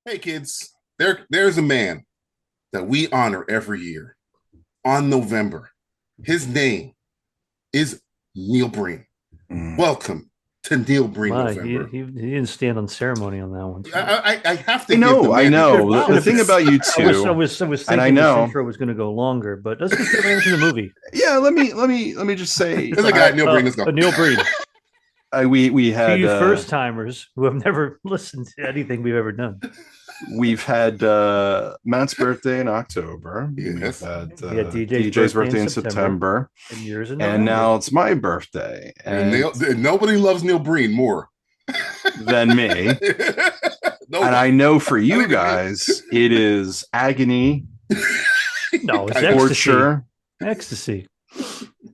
Hey kids, there's a man that we honor every year on November. His name is Neil Breen. Welcome to Neil Breen My, November. he didn't stand on ceremony on that one. I have to. I know. The thing about you two, I was thinking and I know this intro was going to go longer, but let's just get right into the movie. Yeah, let me just say, there's a guy, Neil Breen. Let's go. Neil Breen. We had to you first timers who have never listened to anything we've ever done. We've had Matt's birthday in October. Yes. We've had DJ's birthday in September. And yours in and now it's my birthday. And nobody loves Neil Breen more than me. And I know for you guys, it is agony. No, it's torture. Ecstasy.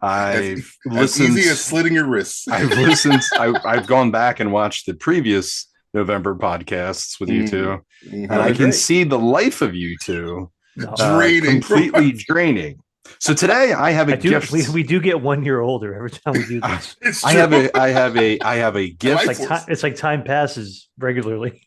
I've listened. As easy as slitting your wrists. I've listened. I've gone back and watched the previous November podcasts with you two, and I can see the life of you two draining, completely draining. So today I have a gift. We do get 1 year older every time we do this. I have a gift. It's like time passes regularly.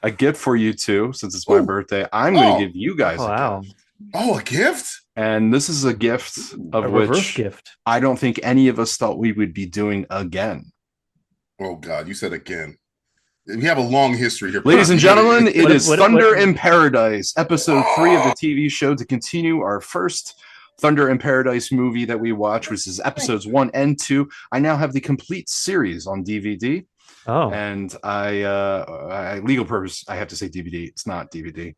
A gift for you two, since it's my birthday. I'm going to give you guys a gift. Oh, a gift? And this is a gift of which I don't think any of us thought we would be doing again. Oh, God, you said again. We have a long history here. Ladies and gentlemen, it is Thunder in Paradise, episode 3 of the TV show, to continue our first Thunder in Paradise movie that we watched, which is episodes 1 and 2. I now have the complete series on DVD. Oh, and I legal purpose, I have to say DVD. It's not DVD.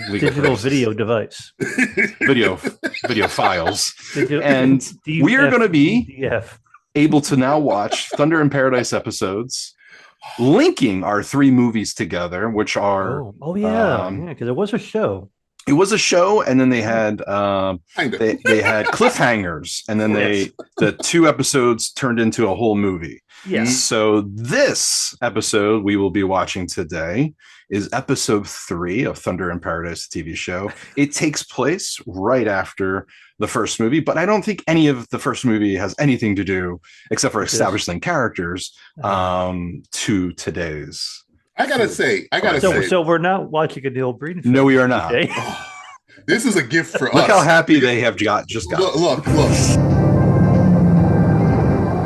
Digital video device, video files, and we are going to be able to now watch Thunder in Paradise episodes, linking our 3 movies together, which are because it was a show. It was a show, and then they had they had cliffhangers, and then the 2 episodes turned into a whole movie. Yeah. So this episode we will be watching today is episode 3 of Thunder in Paradise, the TV show. It takes place right after the first movie, but I don't think any of the first movie has anything to do, except for establishing characters, to today's. I gotta say. So we're not watching a Neil Breen film. No, we are not. This is a gift for us. Look how happy they have just got. Look.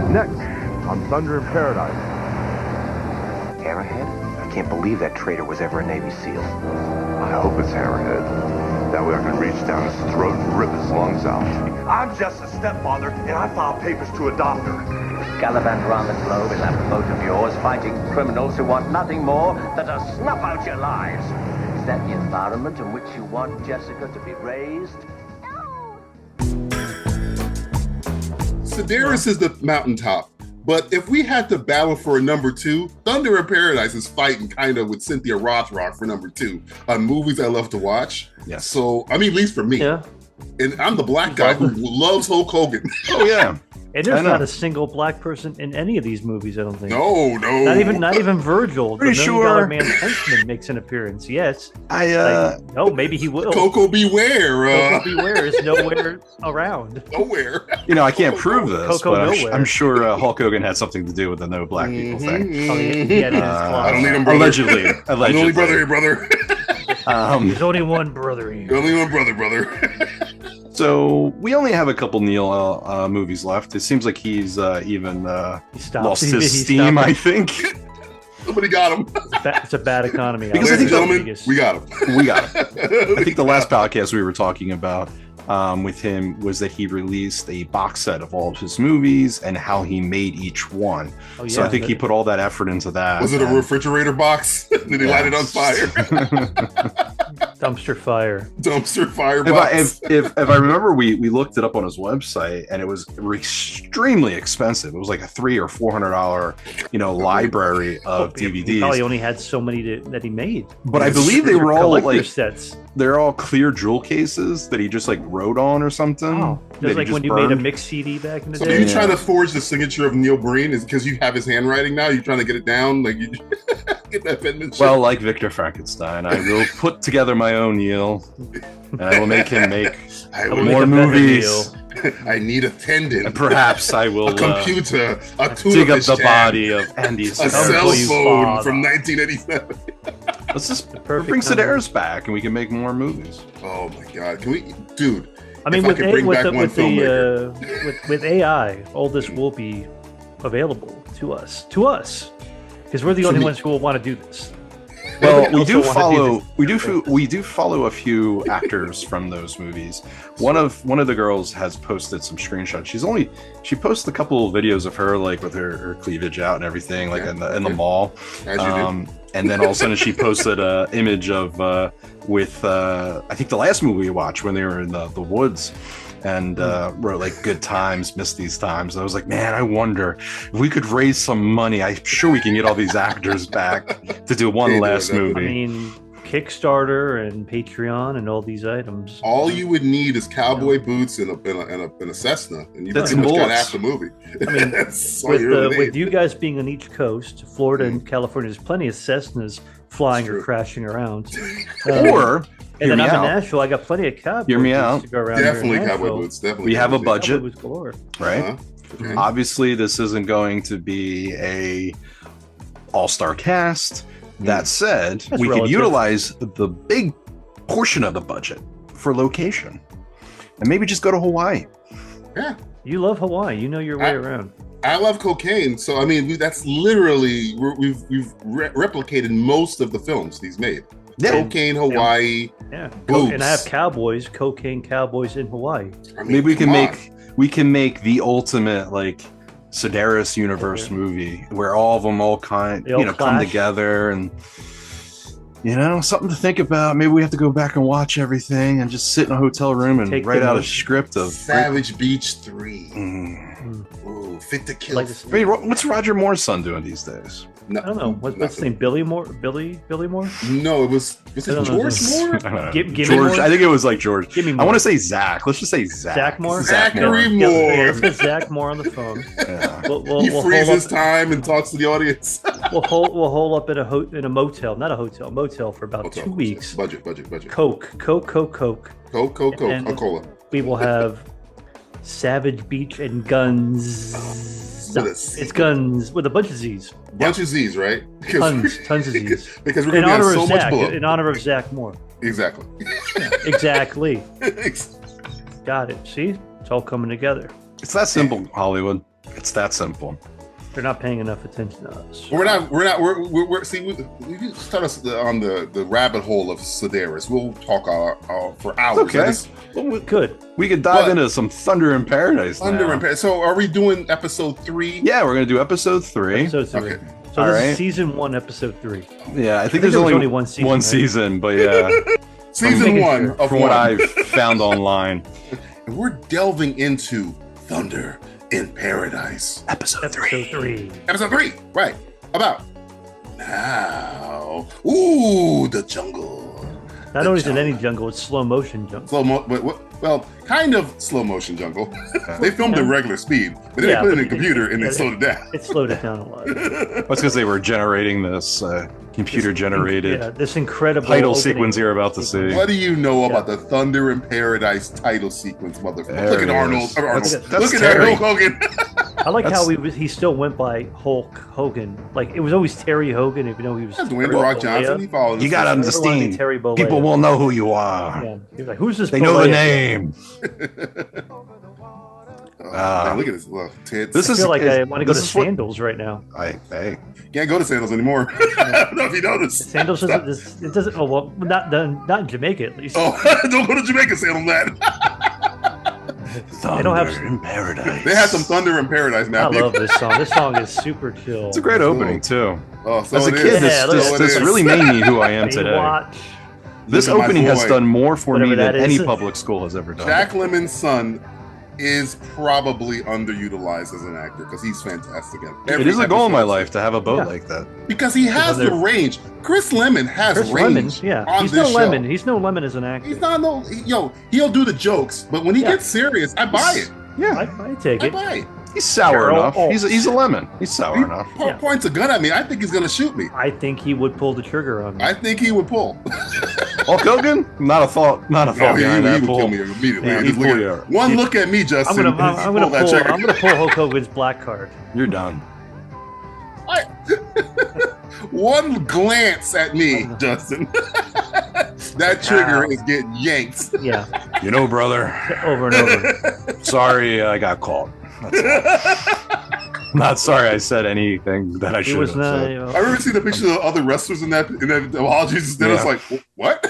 Next on Thunder in Paradise. Hammerhead? I can't believe that traitor was ever a Navy SEAL. I hope it's Hammerhead. That way I can reach down his throat and rip his lungs out. I'm just a stepfather, and I filed papers to adopt her. Gallivant around the globe in that boat of yours, fighting criminals who want nothing more than to snuff out your lives. Is that the environment in which you want Jessica to be raised? Sedaris is the mountaintop. But if we had to battle for a number 2, Thunder in Paradise is fighting kind of with Cynthia Rothrock for number 2 on movies I love to watch. Yes. So, I mean, at least for me. Yeah. And I'm the black guy who loves Hulk Hogan. Oh, yeah. And there's not a single black person in any of these movies, I don't think. No. Not even Virgil. Pretty the sure. $1 Million Man henchman makes an appearance. Yes. Maybe he will. Coco Beware. Coco Beware is nowhere around. Nowhere. I can't prove this, Coco but I'm sure Hulk Hogan had something to do with the no black people thing. He had I don't need him, brother. Allegedly. I'm the only brother here, brother. There's only one brother here. Only one brother. So we only have a couple Neil movies left. It seems like he's even lost his steam, I think. Somebody got him. It's a bad economy. Because, ladies and gentlemen, we got him. I think the last podcast we were talking about with him was that he released a box set of all of his movies and how he made each one. Oh, yeah, so I think he put all that effort into that. Was it a refrigerator box? Did he light it on fire? Dumpster fire box. If I remember, we looked it up on his website, and it was extremely expensive. It was like a $300 or $400 library of DVDs. He probably only had so many that he made. But I believe they were all like sets. They're all clear jewel cases that he just like wrote on or something. Oh, just like when you made a mixed CD back in the day. So are you trying to forge the signature of Neil Breen? Is because you have his handwriting now? You're trying to get it down? Like you get that penmanship? Well, like Victor Frankenstein, I will put together my own Neil, and I will make him make more movies. I need a tendon. And perhaps I will a computer, a dig up the can, body of Andy. a cell phone from 1987. Let's just bring Sedaris back, and we can make more movies. Oh my god, can we, dude? I mean, with AI, all this will be available to us, because we're the only ones who will want to do this. Well, we do follow a few actors from those movies. One of the girls has posted some screenshots. She posted a couple of videos of her like with her cleavage out and everything, like in the mall. As you do. And then all of a sudden she posted an image of with I think the last movie we watched when they were in the woods. And wrote like good times, missed these times. And I was like, man, I wonder if we could raise some money. I'm sure we can get all these actors back to do one last movie. I mean, Kickstarter and Patreon and all these items. All you would need is cowboy boots and a Cessna, and you pretty much got half the movie. I mean, with you guys being on each coast, Florida and California, there's plenty of Cessnas flying or crashing around. And then I'm in Nashville. I got plenty of cowboy boots to go around. Definitely cowboy boots. Definitely. We have a budget, right? Okay. Obviously, this isn't going to be a all-star cast. That said, we could utilize the big portion of the budget for location, and maybe just go to Hawaii. Yeah, you love Hawaii. You know your way around. I love cocaine, so I mean that's literally we've replicated most of the films he's made. Yeah. Cocaine, Hawaii, boobs. And I have cowboys, cocaine cowboys in Hawaii. I mean, maybe we can make the ultimate like Sedaris universe movie where all of them come together, and something to think about. Maybe we have to go back and watch everything and just sit in a hotel room and write out a script of Savage Beach 3. Ooh, Fit to Kill. What's Roger Moore's son doing these days? No, I don't know. What's his name? Billy Moore? Billy Moore? No, it was it George Moore? George. I think it was like George. I want to say Zach. Let's just say Zach. Zach Moore? Zachary Moore. Let's get Zach Moore on the phone. Yeah. He freezes time and talks to the audience. We'll hole up in a motel, not a hotel, motel for about 2 weeks. Budget. Coke. Coca-Cola. We will have Savage Beach and guns. It's guns with a bunch of Z's. Bunch of Z's, right? Tons of Z's. Because we're going to have so much blood. In honor of Zach Moore. Exactly. Exactly. Got it. See? It's all coming together. It's that simple, Hollywood. It's that simple. They're not paying enough attention to us. We're see, we start us on the rabbit hole of Sedaris. We'll talk for hours. Okay. Good. We could dive into some Thunder in Paradise. So are we doing episode 3? Yeah, we're going to do episode 3. Episode 3. Okay. So this is season 1, episode 3. Yeah, I think there's only one season. One season, but yeah. Season 1 from what I've found online. And we're delving into Thunder in Paradise. Episode 3. Episode 3, right. About now. Ooh, the jungle. Not only is it any jungle, it's slow motion jungle. Well, kind of slow motion jungle. They filmed at regular speed, but then they put it in a computer and they slowed it down. It slowed it down a lot. That's because they were generating this computer generated this incredible title sequence you're about to see. What do you know about the Thunder in Paradise title sequence, motherfucker? Look at Arnold. Look at Hulk Hogan. I like how he still went by Hulk Hogan. Like it was always Terry Hogan, even though he was Dwayne The Rock Johnson. He followed. You gotta understand. People will know who you are. Yeah. He was like, "Who's this?" They know the name. Man, look at this tits. I feel like I want to go to Sandals right now. Hey, can't go to Sandals anymore. I don't know if you noticed. Sandals doesn't. Oh well, not in Jamaica at least. Oh, don't go to Jamaica, Sandals, man. They don't have in Paradise. They have some Thunder in Paradise now. I love this song. This song is super chill. It's a great opening too. Oh, so as a kid, this really made me who I am today. This opening has done more for me than any public school has ever done. Jack Lemmon's son is probably underutilized as an actor because he's fantastic. It is a goal in my life to have a boat like that. Because he has the range. Chris Lemmon has range. He's no Lemon. He's no Lemon as an actor. He's not he'll do do jokes, but when he gets serious, I buy it. Yeah, I take it. I buy it. He's sour enough. He's a lemon. He's sour enough. Points a gun at me. I think he's gonna shoot me. I think he would pull the trigger on me. I think he would pull. Hulk Hogan? Not a thought. Not a thought. He would pull. kill me immediately. Yeah, one look at me, Justin. I'm gonna pull Hulk Hogan's black card. You're done. One glance at me, Justin. That trigger is getting yanked. Yeah. You know, brother. Over and over. Sorry, I got caught. Not sorry I said anything that I should have said. I remember seeing the picture of other wrestlers in that apologies. Then I was like, what?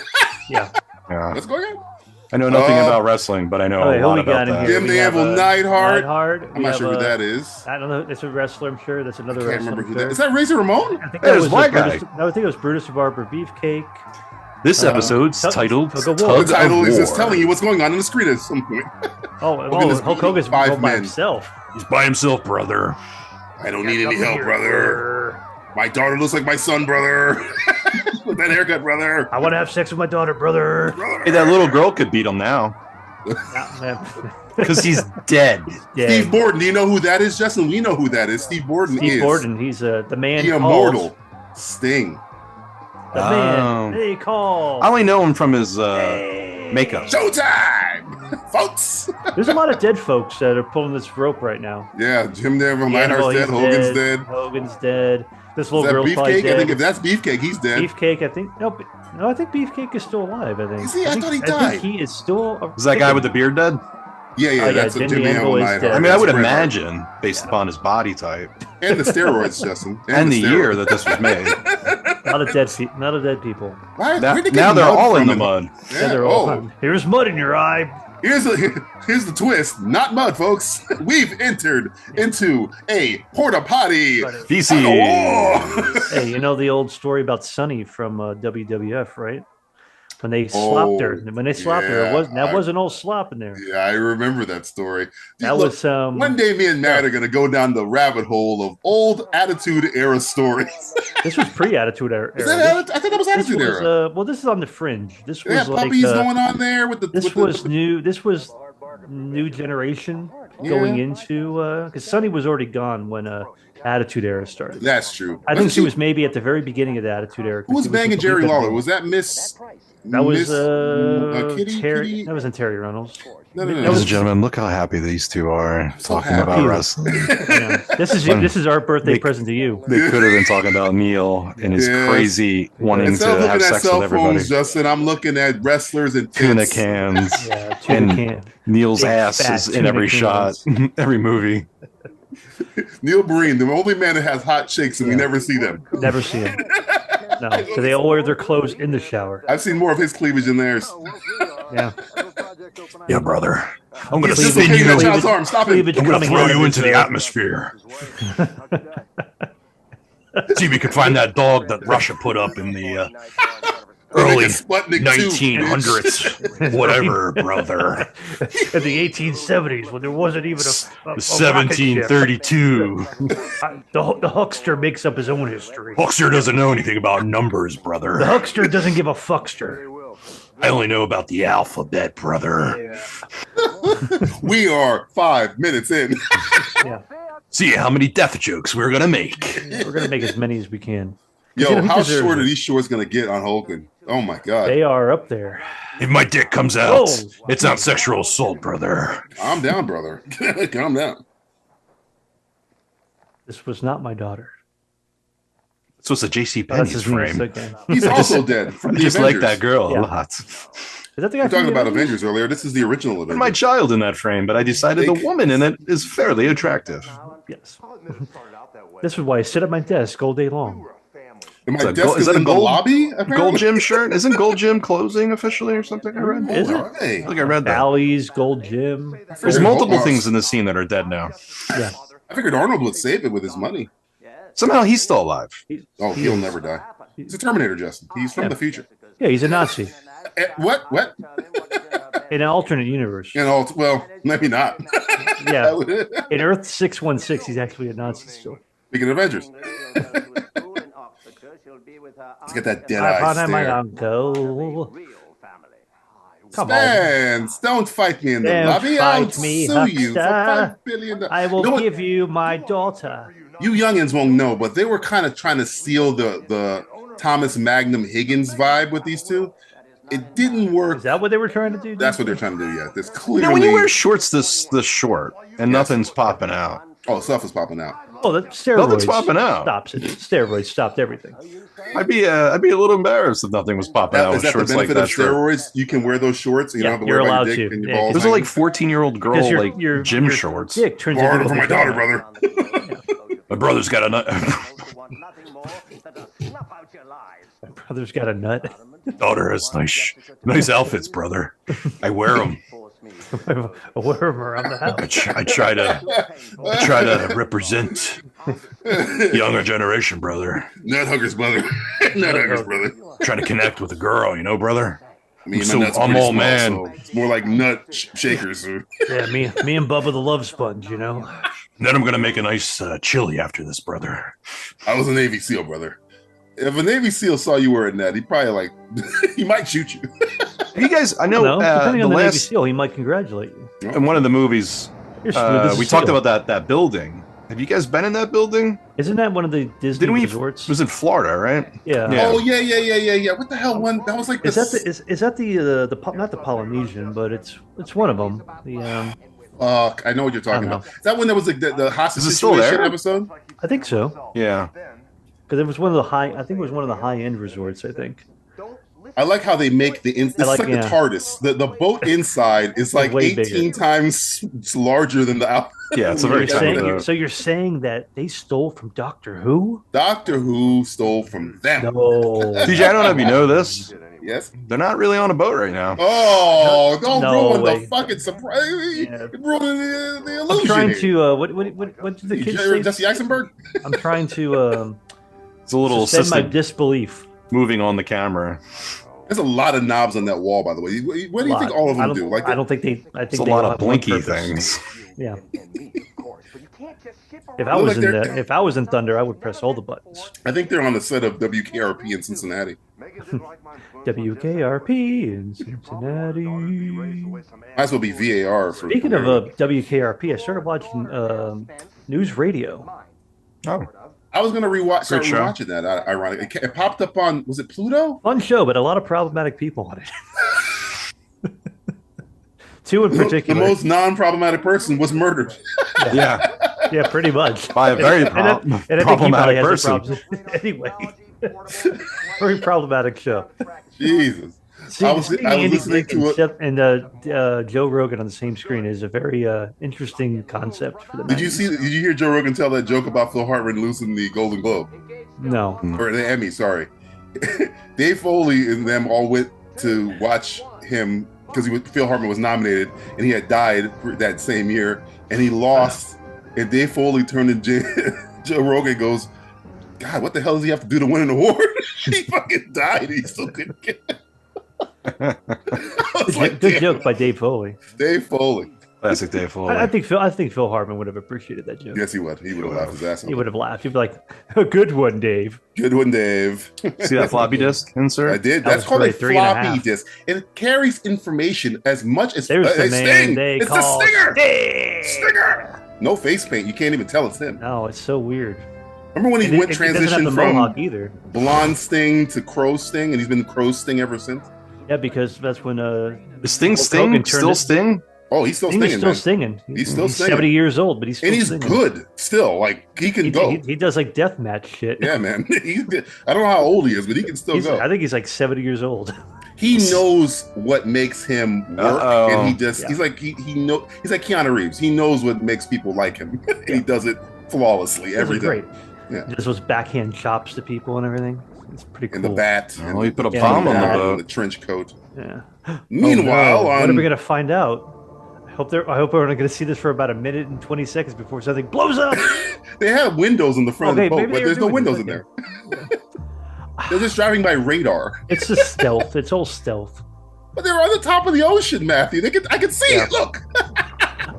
Yeah. What's going on? I know nothing about wrestling, but I know a lot about that. Jim the Anvil Neidhart. I'm not sure who that is. I don't know. It's a wrestler, I'm sure. That's another wrestler. I can't remember who that is. Is that Razor Ramon? I think that was black guy. I think it was Brutus the Barber Beefcake. This episode's titled Tug of War. The title is just telling you what's going on in the street at some point. Hulk Hogan's by himself. He's by himself, brother. I don't need any help, brother. My daughter looks like my son, brother. With that haircut, brother. I want to have sex with my daughter, brother. Hey, that little girl could beat him now. Because he's dead. Steve Borden. Do you know who that is, Justin? We know who that is. Steve Borden. Steve Borden. He's the man. The immortal Sting. The man. They call. I only know him from his makeup. Showtime, folks. There's a lot of dead folks that are pulling this rope right now. Yeah, Jim Neverland, Neidhart's dead. Hogan's dead. This little girl's Beefcake? dead. I think if that's Beefcake, he's dead. Beefcake, I think. No, I think Beefcake is still alive. I think. Is he? I thought he died. I think he is still. Is that guy with the beard dead? Yeah, that's a Jim Neverland Neidhart. I mean, I would imagine, based upon his body type and the steroids, Justin, and the year that this was made. Not a dead people. Now they're all in the mud. Yeah, they're all. Here's mud in your eye. Here's the twist. Not mud, folks. We've entered into a porta potty. Feces. Hey, you know the old story about Sonny from WWF, right? When they slopped her. When they slopped her, that wasn't all slop in there. Yeah, I remember that story. Was one day me and Matt are gonna go down the rabbit hole of old Attitude Era stories. This was pre-Attitude Era. I thought that was Attitude Era. Well, this is on the fringe. This was puppies going on there with the. This was new. This was new generation going into because Sonny was already gone when Attitude Era started. That's true. I think she was maybe at the very beginning of the Attitude Era. Who was banging Jerry Lawler? Was that Miss? That was Kitty? Terry. That wasn't Terry Reynolds. No. Ladies and gentlemen, look how happy these two are talking about wrestling. This is our birthday present to you. They could have been talking about Neil and his crazy wanting to have sex with everybody. Justin, I'm looking at wrestlers and tuna cans. Neil's ass is in every shot, every movie. Neil Breen, the only man that has hot chicks, and we never see them. Never see them. No, so they all wear their clothes in the shower. I've seen more of his cleavage than theirs. Yeah, brother. I'm going to spin you. I'm going to throw you into the atmosphere. See if you can find that dog that Russia put up in the early 1900s. Whatever, brother. In the 1870s, when there wasn't even a 1732. The huckster makes up his own history. Huckster doesn't know anything about numbers, brother. The huckster doesn't give a fuckster. I only know about the alphabet, brother. We are 5 minutes in. See how many death jokes we're going to make. We're going to make as many as we can. Yo, how short are these shorts going to get on Hogan? Oh, my God. They are up there. If my dick comes out, it's not sexual assault, brother. I'm down, brother. Calm down. This was not my daughter. So it's a J.C. Penney's frame. He's also dead. From the just Avengers. like that girl a lot. Is that the guy we were talking about Avengers earlier. This is the original Avengers. My child in that frame, but I decided the woman in it is fairly attractive. Yes. This is why I sit at my desk all day long. And my desk is in the lobby? Gold Gym shirt? Isn't Gold Gym closing officially or something? I read. Is it? I think I read that. Bally's, Gold Gym. There's multiple things in the scene that are dead now. Yeah. I figured Arnold would save it with his money. Somehow he's still alive. He'll never die. He's a Terminator, Justin. He's from the future. Yeah, he's a Nazi. What? In an alternate universe. Well, maybe not. Yeah. In Earth 616, he's actually a Nazi still. Speaking of Avengers. Let's get that dead eye stare. My uncle. Come Spence, don't fight me in the lobby. I'll sue you for $5 billion. I will give you my daughter. You youngins won't know, but they were kind of trying to steal the Thomas Magnum Higgins vibe with these two. It didn't work. Is that what they were trying to do? That's what they're trying to do. Yeah, there's clearly. Now, when you wear shorts this short and nothing's popping out. Oh, stuff is popping out. Oh, the steroids. Nothing's popping out. Stops it. Steroids stopped everything. I'd be a little embarrassed if nothing was popping out with shorts like that. Is that the benefit of steroids? You can wear those shorts. You don't have to worry about your dick and your balls. Those are like 14-year-old girl like gym shorts. Dick turns into for my daughter, brother. My brother's got a nut. My brother's got a nut. Daughter has nice outfits, brother. I wear them. I wear them around the house. I try to represent the younger generation, brother. Nut huggers, brother. Nut huggers, brother. Trying to connect with a girl, brother. I'm all man. So it's more like nut shakers. Yeah, me and Bubba the Love Sponge, Then I'm gonna make a nice chili after this, brother. I was a Navy SEAL, brother. If a Navy SEAL saw you wearing that, he'd probably he might shoot you. You guys, I know. Depending on the Navy SEAL, he might congratulate you. In one of the movies, we talked about that building. Have you guys been in that building? Isn't that one of the Disney resorts? It was in Florida, right? Yeah. Oh yeah. What the hell? One that was like. Is that the not the Polynesian, but it's one of them. I know what you're talking about. Is that when there was the hostage situation episode? I think so. Yeah. Because it was one of the high-end resorts, I think. I like how they make the the TARDIS. The boat inside is like 18 bigger. Times larger than the out. Yeah, it's a very tiny boat. So you're saying that they stole from Doctor Who? Doctor Who stole from them. No. DJ, I don't know if you know this. Yes. They're not really on a boat right now. Oh, don't ruin the fucking surprise. Ruin the illusion. I'm trying to what did the kids say? Jesse Eisenberg? I'm trying to it's a little suspend my disbelief. Moving on the camera. There's a lot of knobs on that wall, by the way. What do you think all of them do? I don't think they. I think it's a lot of blinky things. Yeah. If I was in Thunder, I would press all the buttons. I think they're on the set of WKRP in Cincinnati. WKRP in Cincinnati. Might as well be VAR. Speaking of WKRP, I started watching News Radio. Oh. I was going to start rewatching that. Ironically, it popped up on, was it Pluto? Fun show, but a lot of problematic people on it. Two in particular. The most non-problematic person was murdered. Yeah, pretty much. By a very problematic person. Anyway, very problematic show. Jesus. I was listening to it, and Joe Rogan on the same screen is a very interesting concept for the. Did you hear Joe Rogan tell that joke about Phil Hartman losing the Golden Globe? No, or the Emmy. Sorry, Dave Foley and them all went to watch him because Phil Hartman was nominated and he had died that same year and he lost. And Dave Foley turned to Joe Rogan and goes, "God, what the hell does he have to do to win an award?" He fucking died. And he still couldn't get it. Good joke by Dave Foley. Dave Foley. Classic Dave Foley. I think Phil Hartman would have appreciated that joke. Yes, he would. He would have laughed his ass off. He would have laughed. He'd be like, "A good one, Dave. Good one, Dave." See that floppy disk insert? I did. That's called a floppy disk. And it carries information as much as There's the man they it's call the Stinger. Stinger. No face paint. You can't even tell it's him. No, it's so weird. Remember when he transitioned from either. blonde Sting to Crow Sting, and he's been Crow Sting ever since? Yeah, because that's when is Sting still Sting? Oh, he's still stinging. He's still singing. He's still singing. 70 years old, but he's still singing. Good still. Like he can go. He does like death match shit. Yeah, man. I don't know how old he is, but he can still go. I think he's like 70 years old. He knows what makes him work, and he's like Keanu Reeves. He knows what makes people like him. And he does it flawlessly every day. Great. Yeah. He does those backhand chops to people and everything. It's pretty cool. And the bat. Oh, he put a bomb on the boat. The trench coat. Yeah. Meanwhile, when are we gonna find out? I hope we're going to see this for about a minute and 20 seconds before something blows up. They have windows in the front of the boat, but there's no windows in there. They're just driving by radar. It's just stealth. It's all stealth. But they're on the top of the ocean, Matthew. I can see it. Look.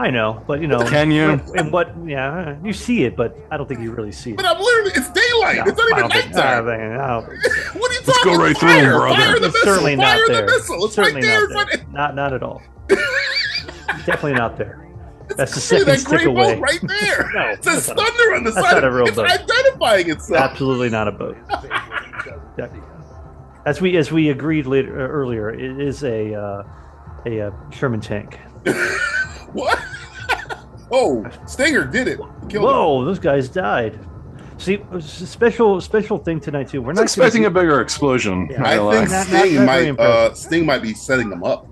I know, but can you? And what? Yeah, you see it, but I don't think you really see it. But I'm literally, it's daylight. No, it's not even nighttime. What are you talking about? Let's go right through him, brother. Fire the missile. Certainly not Fire there. the missile. It's certainly right there. Not at all. Definitely not there. That's the second that stick gray away. boat right there. No, it says thunder on the side. Not a real it's boat. identifying itself. Absolutely not a boat. As we agreed earlier, it is a Sherman tank. What? Oh, Stinger did it. Whoa, those guys died. See, special thing tonight too. We're not expecting a bigger explosion. Yeah. I think Sting might be setting them up.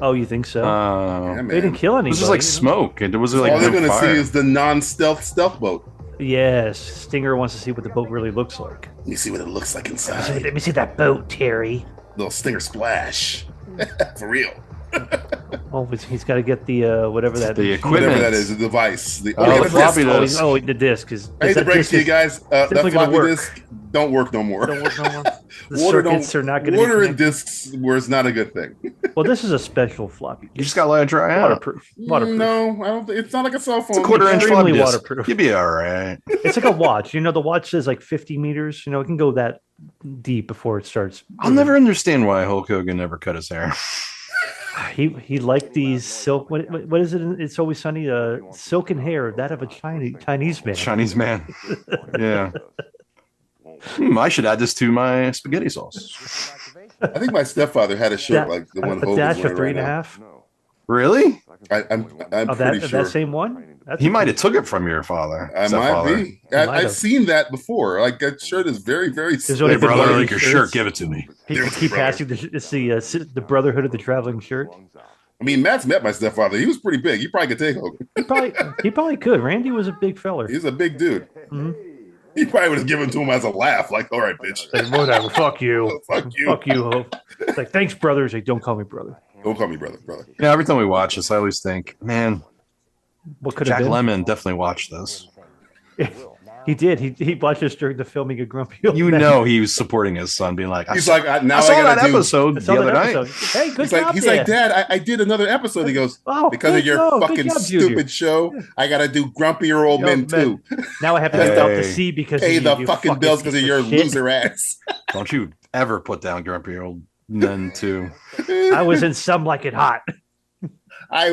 Oh, you think so? Yeah, they didn't kill anybody. It was just like smoke. It was like all they're going to see is the non-stealth boat. Yes, Stinger wants to see what the boat really looks like. Let me see what it looks like inside. Let me see that boat, Terry. Little Stinger splash. For real. Oh, he's got to get the whatever that the equipment. Whatever that is, the device. The floppy disk. Oh, the disc is. I hate to break to you guys. That floppy disk don't work no more. Don't work no more. The circuits are not going to. Water and discs was not a good thing. Well, this is a special floppy. You just got to let it dry out. Waterproof. No, I don't. It's not like a cell phone. It's a 1/4 inch floppy disk. Waterproof. You'd be all right. It's like a watch. The watch says like 50 meters. It can go that deep before it starts. I'll never understand why Hulk Hogan never cut his hair. He liked these silk. What is it? It's Always Sunny. Silken hair, that of a Chinese man. Chinese man. Yeah. I should add this to my spaghetti sauce. I think my stepfather had a shirt like the one Hogan's dash of wearing 3.5. Really? I'm pretty sure that same one. He might have took it from your father. I might be. I've seen that before. Like that shirt is very, very. Hey, brother, I like your shirt. Give it to me. People keep passing the Brotherhood of the Traveling Shirt. I mean, Matt's met my stepfather. He was pretty big. He probably could take Hogan. He probably could. Randy was a big feller. He's a big dude. Mm-hmm. He probably would have given it to him as a laugh, like, "All right, bitch, like, whatever, fuck you, fuck you, fuck you." Hope. It's like, thanks, brother. It's like, don't call me brother. Don't call me brother. Yeah, every time we watch this, I always think, man, what could Jack have been? Lemmon definitely watched this. He did. He watched us during the filming of Grumpy Old You Man. know he was supporting his son, being like, he's like, now I saw that episode the other night. Hey, good job, he's like, Dad, I did another episode. He goes, because of your fucking stupid show, I got to do Grumpier Old Men too. Now I have to get out to sea because pay the fucking bills because of your loser ass. Don't you ever put down Grumpier Old Men too. I was in Some Like It Hot. I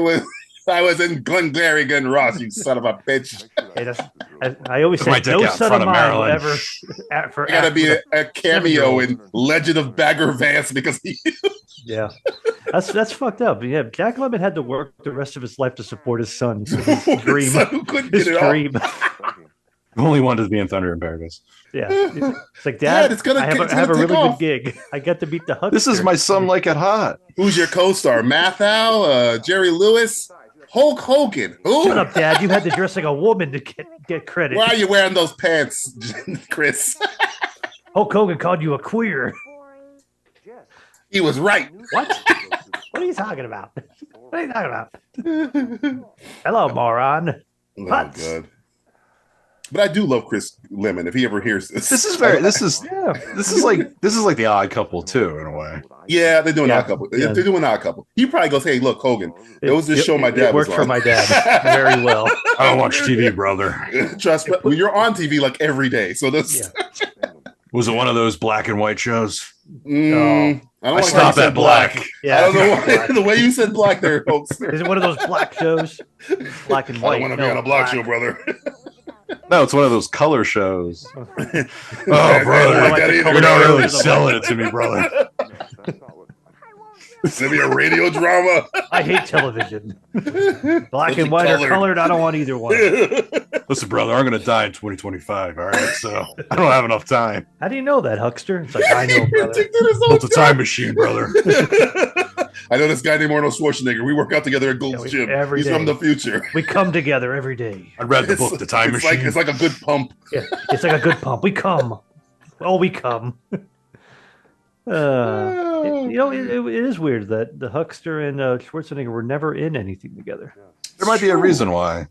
was in Glengarry Gun Ross, you son of a bitch. I always say, no son of mine will ever. I gotta be a cameo in Legend of Bagger Vance because he. Yeah, that's fucked up. Yeah, Jack Lemmon had to work the rest of his life to support his son. So his dream. His dream. Only wanted to be in Thunder in Paradise. Yeah, it's like, Dad, I have a really good gig. I get to meet the Hulksters. This is my Some Like It Hot. Who's your co-star? Mathal, Jerry Lewis, Hulk Hogan. Who? Shut up, Dad. You had to dress like a woman to get credit. Why are you wearing those pants, Chris? Hulk Hogan called you a queer. He was right. What? What are you talking about? What are you talking about? Hello, moron. Oh, God. But I do love Chris Lemmon. If he ever hears this, this is like the Odd Couple too, in a way. Yeah, they're doing Odd Couple. Yeah. They're doing Odd Couple. He probably goes, "Hey, look, Hogan, it was this show my dad was on." Worked for my dad very well. I don't watch TV, brother. Trust me, well, you're on TV like every day. So this was it one of those black and white shows? No. I stopped at black. Yeah, I don't know why, the way you said black there, folks. Is it one of those black shows? Black and white. I don't want to be on a black show, brother. No, it's one of those color shows. Oh, brother, you're not really selling it to me, brother. It's gonna be a radio drama. I hate television. Black and white or colored. I don't want either one. Listen, brother, I'm gonna die in 2025. All right, so I don't have enough time. How do you know that, Huckster? It's like, I know, brother. Built a time machine, brother. I know this guy named Arnold Schwarzenegger. We work out together at Gold's Gym. He's from the future. We come together every day. I read the book, The Time Machine. It's like a good pump. Yeah, it's like a good pump. We come. Oh, we come. It is weird that the Huckster and Schwarzenegger were never in anything together. There might be a reason why.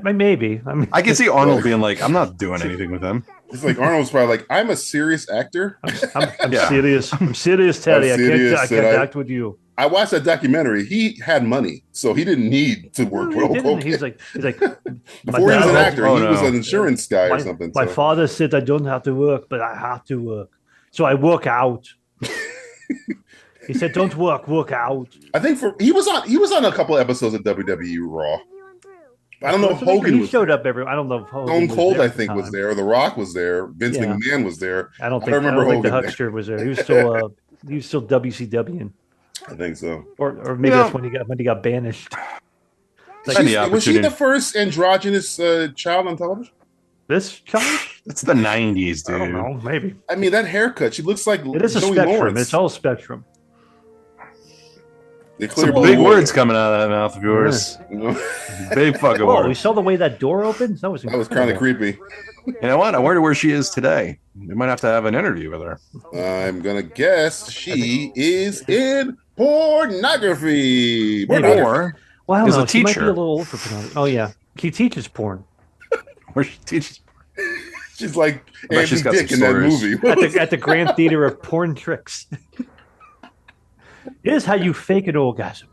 Maybe. I can see Arnold being like, I'm not doing anything with him. It's like Arnold's probably like, I'm a serious actor. I'm serious. I'm serious, Teddy. I can't act with you. I watched that documentary. He had money, so he didn't need to work with Hulk Hogan. He's like before he was an actor, he was an insurance guy or something. My father said I don't have to work, but I have to work. So I work out. He said, "Don't work out." I think he was on a couple episodes of WWE Raw. I don't know if Hogan showed up every. I don't know if Hogan Stone Cold, I think, was there. Or The Rock was there. Vince McMahon was there. I don't think the Huckster was there. He was still WCW. I think so. Or maybe that's when he got banished. Was she the first androgynous child on television? This child? It's the 90s, dude. I don't know, maybe. I mean, that haircut, she looks like it is a Joey spectrum. Lawrence. It's all spectrum. Some big words coming out of that mouth of yours. Yeah. Big fucking words. We saw the way that door opened. That was kind of creepy. You know what? I wonder where she is today. We might have to have an interview with her. I'm gonna guess she is in pornography. Or wow, is a she teacher. Might be a little old for pornography. Oh yeah, she teaches porn. Where she teaches porn. She's like Andy Dick in that movie. at the Grand Theater of Porn Tricks. Here's how you fake an orgasm.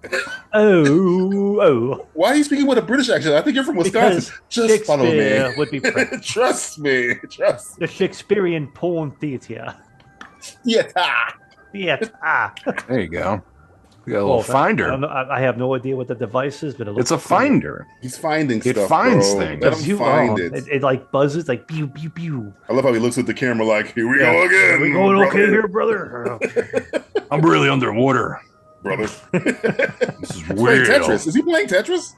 Oh. Why are you speaking with a British accent? I think you're from Wisconsin. Just follow me. Would be Trust me. The Shakespearean porn theater. Yeah. There you go. We got a little finder. I have no idea what the device is, but it's a finder. He's finding stuff. It finds things. Let him find it. It like buzzes, like pew pew pew. I love how he looks at the camera like, "Here we go again. We going okay here, brother?" I'm really underwater, brother. This is weird. Tetris. Is he playing Tetris?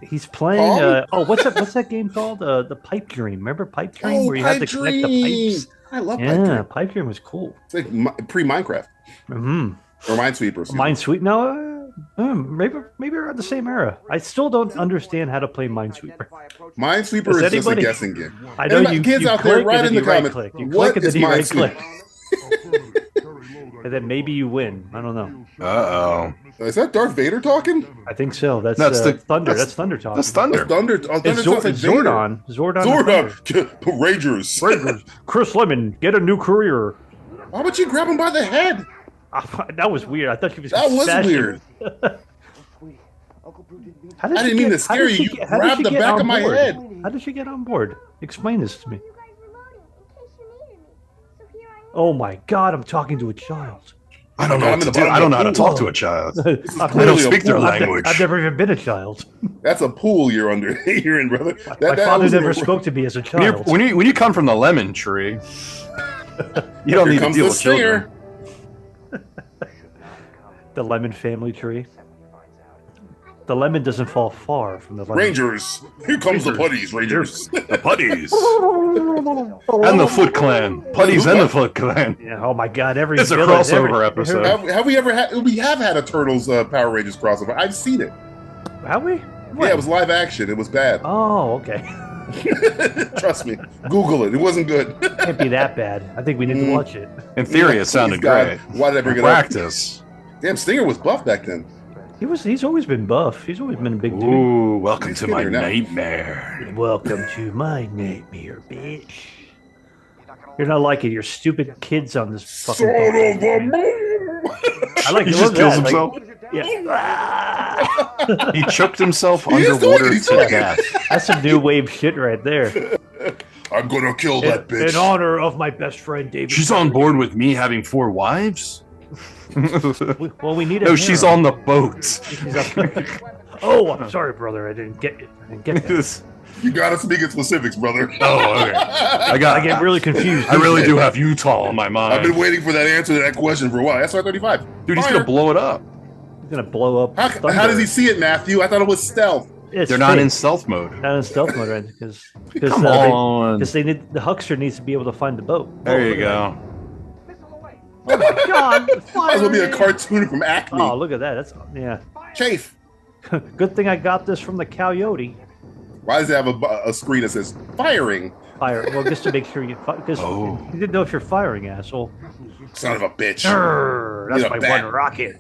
He's playing. What's that game called? The Pipe Dream. Remember Pipe Dream, where you had to connect the pipes? I love Pipe Dream. Yeah, Pipe Dream was cool. It's like pre-Minecraft. Mm-hmm. Or Minesweeper. Minesweeper. No, maybe around the same era. I still don't understand how to play Minesweeper. Minesweeper is just a guessing game. I know you kids out there, write in the comments. You click and then you right click. And then maybe you win. I don't know. Uh-oh. Is that Darth Vader talking? I think so. That's Thunder. That's Thunder talking. That's Thunder. It's Zordon. Zordon. Rangers. Chris Lemon, get a new career. Why would you grab him by the head? That was weird. I thought she was. That was weird. I didn't mean to scare you. You grabbed the back of my head. How did she get on board? Explain this to me. Oh my God! I'm talking to a child. I don't know what to do. I don't know how to talk to a child. I don't speak their language. I've never even been a child. That's a pool you're in, brother. My father never spoke to me as a child. When you come from the lemon tree, you don't need to deal with children. The lemon family tree. The lemon doesn't fall far from the lemon. Rangers. Here comes the Putties, Rangers. The Putties. And the Foot Clan. Putties and the Foot Clan. Yeah, oh my God. It's a crossover episode. Have we ever had... We have had a Turtles Power Rangers crossover. I've seen it. Have we? What? Yeah, it was live action. It was bad. Oh, okay. Trust me. Google it. It wasn't good. It can't be that bad. I think we need to watch it. In theory, it sounded great. Why did I bring it Practice. up? Damn, Stinger was buff back then. He's always been buff. He's always been a big dude. Ooh, welcome to my nightmare. Welcome to my nightmare, bitch. You're not like it. You're stupid kids on this fucking. Son of a moon! I like. He just kills himself. Yeah. He choked himself underwater to death. That's some new wave shit right there. I'm gonna kill that bitch in honor of my best friend David. She's on board with me having 4 wives. Well, we need a. No, she's on the boat. Oh, I'm sorry, brother. I didn't get it. You gotta speak in specifics, brother. Oh, okay. I get really confused. I really do have Utah on my mind. I've been waiting for that answer to that question for a while. That's SR-35. Dude, he's gonna blow it up. He's gonna blow up. How does he see it, Matthew? I thought it was stealth. They're not in stealth mode. Not in stealth mode, right? Because they need the huckster needs to be able to find the boat. There you go. Oh my God! Might as well be a cartoon from Acme. Oh, look at that. That's Chafe. Good thing I got this from the Coyote. Why does it have a screen that says firing? Fire. Well, just to make sure you because you didn't know if you're firing, asshole. Son of a bitch. That's my one rocket.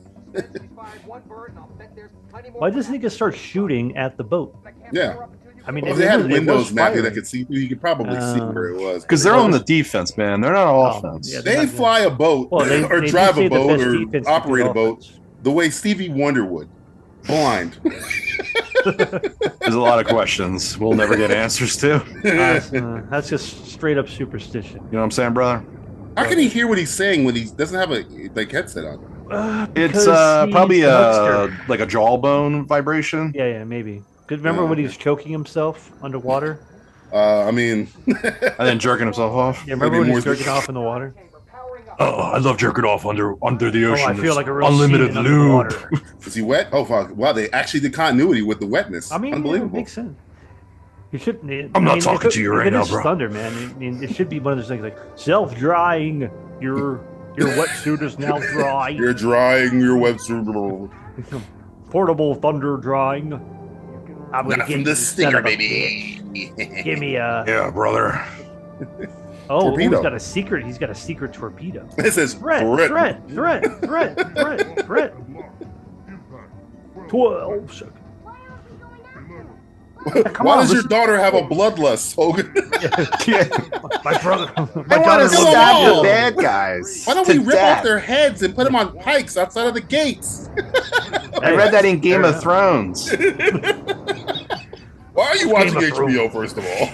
Why doesn't he just start shooting at the boat? Yeah. I mean, if they had windows, Matthew, that could see through, you could probably see where it was. Because they're on the defense, man. They're not offense. Yeah, they fly a boat, or drive a boat, or operate a boat the way Stevie Wonder would. Blind. There's a lot of questions we'll never get answers to. That's just straight up superstition. You know what I'm saying, brother? How can he hear what he's saying when he doesn't have a headset on? It's probably like a jawbone vibration. Yeah, maybe. Remember when he was choking himself underwater? And then jerking himself off. Yeah, remember when he was jerking off in the water? Oh, I love jerking off under the ocean. I feel like a real unlimited lube. Is he wet? Oh fuck! Wow, they actually did continuity with the wetness. I mean, unbelievable. Yeah, it makes sense. You shouldn't. I'm not talking to you right now, bro. Thunder, man. I mean, it should be one of those things like self-drying. Your wetsuit is now dry. You're drying your wetsuit. Portable thunder drying. I'm gonna get the stinger, baby. Give me a. Yeah, brother. Oh, he's got a secret. He's got a secret torpedo. It says threat. 12 seconds. Why does your daughter have a bloodlust, Hogan? My brother. I want to stab the bad guys. Why don't we rip off their heads and put them on pikes outside of the gates? I read that in Game of Thrones. Why are you watching HBO, first of all?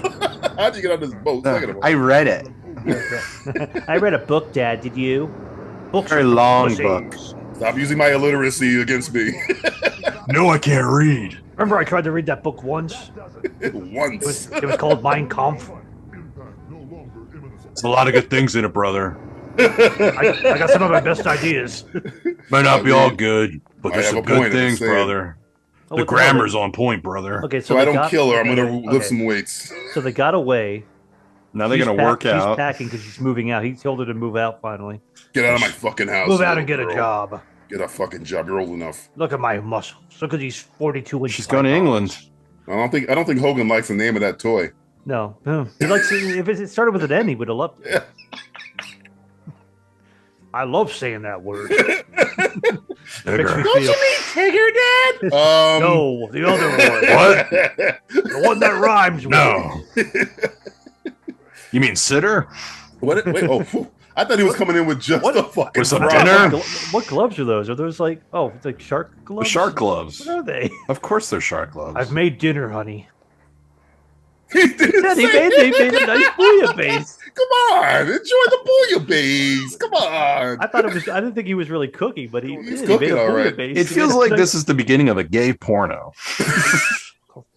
How'd you get on this boat? I read it. I read a book, Dad. Did you? Books very long book. Stop using my illiteracy against me. No, I can't read. Remember, I tried to read that book once. It was called Mein Kampf. There's a lot of good things in it, brother. I got some of my best ideas. Might not be all good, but there's some good things, brother. The grammar's on point, brother. Okay, so I don't kill her. I'm gonna lift some weights. So they got away. Now they're gonna work out. He's packing because he's moving out. He told her to move out finally. Get out of my fucking house. Move out and get a job. Get a fucking job. You're old enough. Look at my muscles. Look at these 42 inches. She's going to England. I don't think Hogan likes the name of that toy. No. He likes if it started with an N, he would have loved it. Yeah. I love saying that word. Don't you mean Tigger, Dad? No, the other one. What? The one that rhymes with. No. You mean sitter? What? Wait, I thought he was coming in with just the fucking dinner. What gloves are those? Are those like it's like shark gloves? The shark gloves. What are they? Of course they're shark gloves. I've made dinner, honey. He made a nice bouillabaisse. Come on, enjoy the bouillabaisse. Come on. I didn't think he was really cooking, but he's cooking all right. It feels like this is the beginning of a gay porno.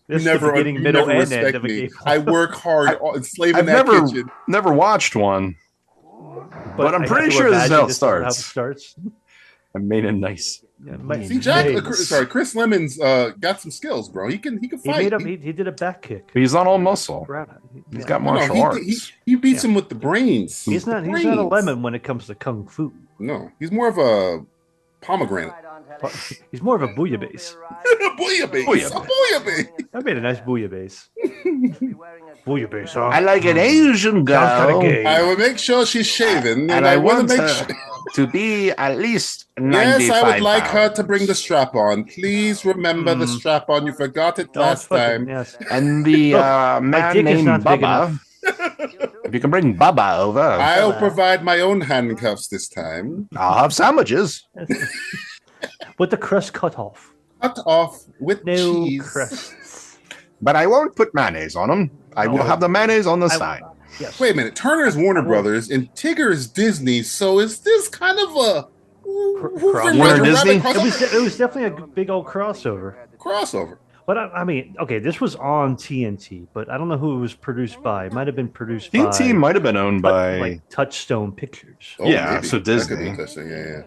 You never respect me. I work hard enslaving that kitchen. Never watched one. But I'm pretty sure this is how it starts. I made a nice. See, Chris Lemon's got some skills, bro. He can fight. He did a back kick. But he's not all muscle. He's got martial arts. He beats him with the brains. He's not a lemon when it comes to kung fu. No, he's more of a pomegranate. He's more of a bouillabaisse. Bouillabaisse. I made a nice bouillabaisse. Bouillabaisse, huh? I like an Asian girl. I will make sure she's shaven, and I want her to be at least 95 Yes, I would like pounds. her to bring the strap on. Please remember the strap on. You forgot it last time. Yes. And the man named Bubba. If you can bring Bubba over. I'll provide my own handcuffs this time. I'll have sandwiches. With the crust cut off. Cut off with cheese. Crust. But I won't put mayonnaise on them. I will have the mayonnaise on the side. Yes. Wait a minute. Turner's Warner Brothers and Tigger's Disney. So is this kind of a Warner Disney? It was definitely a big old crossover. But I mean, okay, this was on TNT, but I don't know who it was produced by. It might have been produced by TNT might have been owned by like Touchstone Pictures. Oh, yeah, maybe. so Disney. Yeah.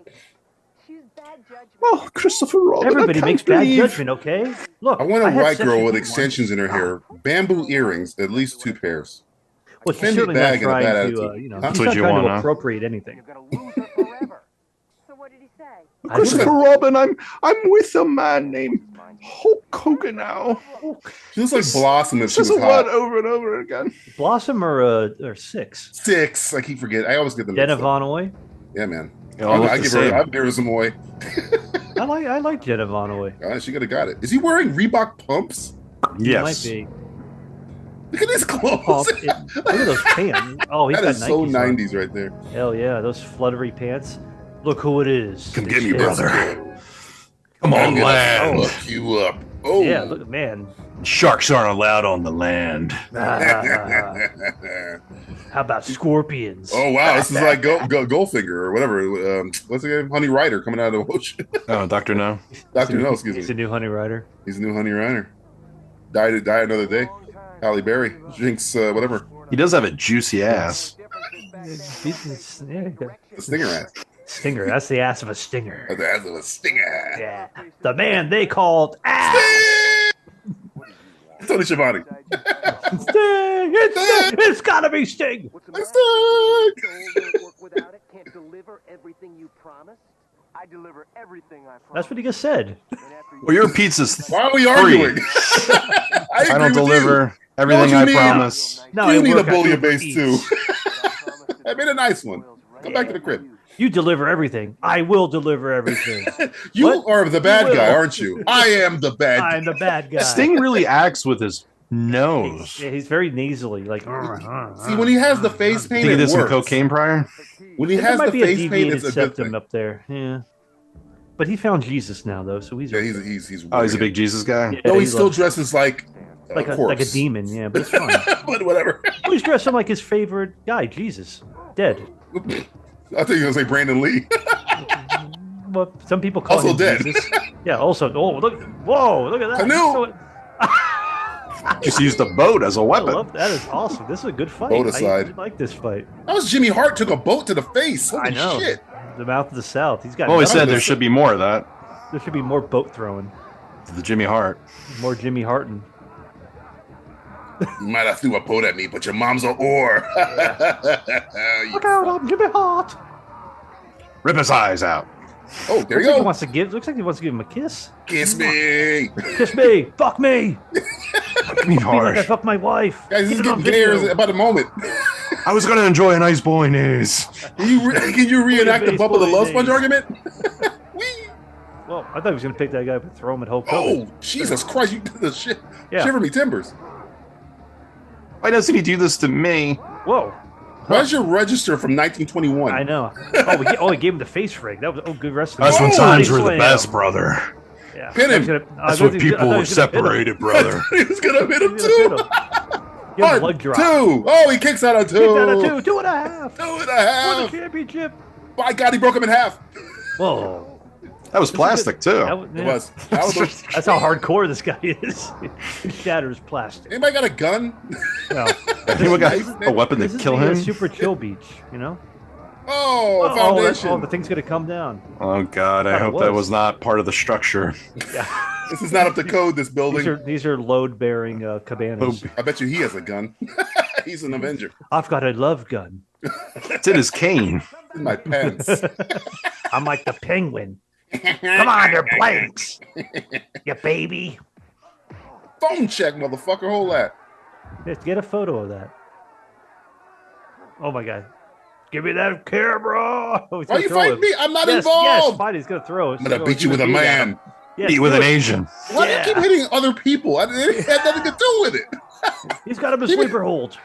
Oh, Christopher Robin. Everybody makes bad judgment, okay? Look, I want a white girl with extensions in her hair, bamboo earrings, at least 2 pairs. Well, she's certainly not trying to, That's what you want, to appropriate anything. Christopher Robin, I'm with a man named Hulk Hogan now. She looks like Blossom if she was a hot. word over and over again. Blossom or Six? Six. I keep forgetting. I always get them. Jenna Von Oy? Yeah, man. I'll give her some Oy. I like Jenna Von Oy. She could have got it. Is he wearing Reebok pumps? Yes. He might be. Look at his clothes. Look at those pants. Oh, he's that got is so Nikes 90s right there. Hell yeah, those fluttery pants. Look who it is. Come get me, brother. Come on, land. Look you up. Oh yeah, look, man. Sharks aren't allowed on the land. How about scorpions? Oh wow, this is like Goldfinger or whatever. What's the name? Honey Rider coming out of the ocean. Oh, Dr. No. Dr. No, excuse me. He's a new Honey Rider. He's a new Honey Rider. Die another day. Halle Berry, Jinx, whatever. He does have a juicy ass. The stinger ass. Stinger. That's the ass of a stinger. The ass of a stinger. Yeah. The man they called ass. Tony Schiavone. Sting. It's gotta be Sting. Sting. Can't deliver everything you promised. I deliver everything I promise. That's what he just said. Well, your pizza's Why are we arguing? I don't deliver everything I promise. No, you need a bouillabaisse too. I made a nice one. Come back to the crib. You deliver everything. I will deliver everything. You are the bad guy, aren't you? I am the bad guy. I'm the bad guy. Sting really acts with his nose. He's very nasally. Like, see, when he has the face paint, he did some cocaine prior. When he has the face paint, it's a good thing. Up there. Yeah. But he found Jesus now, though, so he's he's a big Jesus guy. Yeah, no, he still dresses like a demon. Yeah, but it's fun. But whatever. He's dressing like his favorite guy, Jesus, dead. I thought you were gonna say Brandon Lee. Well, some people call also him dead. Jesus. Yeah. Also, look at that. Canoe. Just used a boat as a weapon. That is awesome. This is a good fight. Boat aside. I like this fight. That was Jimmy Hart took a boat to the face. Holy I know. Shit. The mouth of the South. He's got. Always said there should be more of that. There should be more boat throwing. The Jimmy Hart. More Jimmy Harton. You might have threw a boat at me, but your mom's an oar. Look out, I'm Jimmy Hart. Rip his eyes out. Oh, there you go. Looks like he wants to give him a kiss. Kiss me. Kiss me. Fuck me. Fuck me hard. Like I fuck my wife. Guys, this is getting gay about a moment. I was going to enjoy a nice bolognese. Can you reenact the Bubba the Love Sponge argument? Well, I thought he was going to pick that guy and throw him at Hulk Oh, Hogan. Jesus Christ. You did the shit. Yeah. Shiver me timbers. Why doesn't he do this to me? Whoa. Why's your register from 1921? I know. He gave him the face rig. That was good wrestling. That's when times were the best, brother. Yeah. Pin him. That's when people were separated, brother. He was going to hit him too. Leg drop. 2. Oh, he kicks out on 2. 2.5. 2.5. For the championship. By God, he broke him in half. Whoa. That was plastic, too. It was. That's how hardcore this guy is. He shatters plastic. Anybody got a gun? No. Anyone got a weapon to kill him? Super chill beach, you know? Foundation. The thing's going to come down. Oh, God. I hope that was not part of the structure. Yeah. This is not up to code, this building. These are load-bearing cabanas. I bet you he has a gun. He's an Avenger. I've got a love gun. It's in his cane. In my pants. I'm like the penguin. Come on, you're blanks. You baby. Phone check, motherfucker. Hold that. Let's get a photo of that. Oh, my God. Give me that camera. Why are you fighting me? I'm not involved. Yes, fine. He's going to throw it. I'm going to beat you with a man. Yes, beat with an Asian. Why do you keep hitting other people? It had nothing to do with it. He's got him a sleeper hold.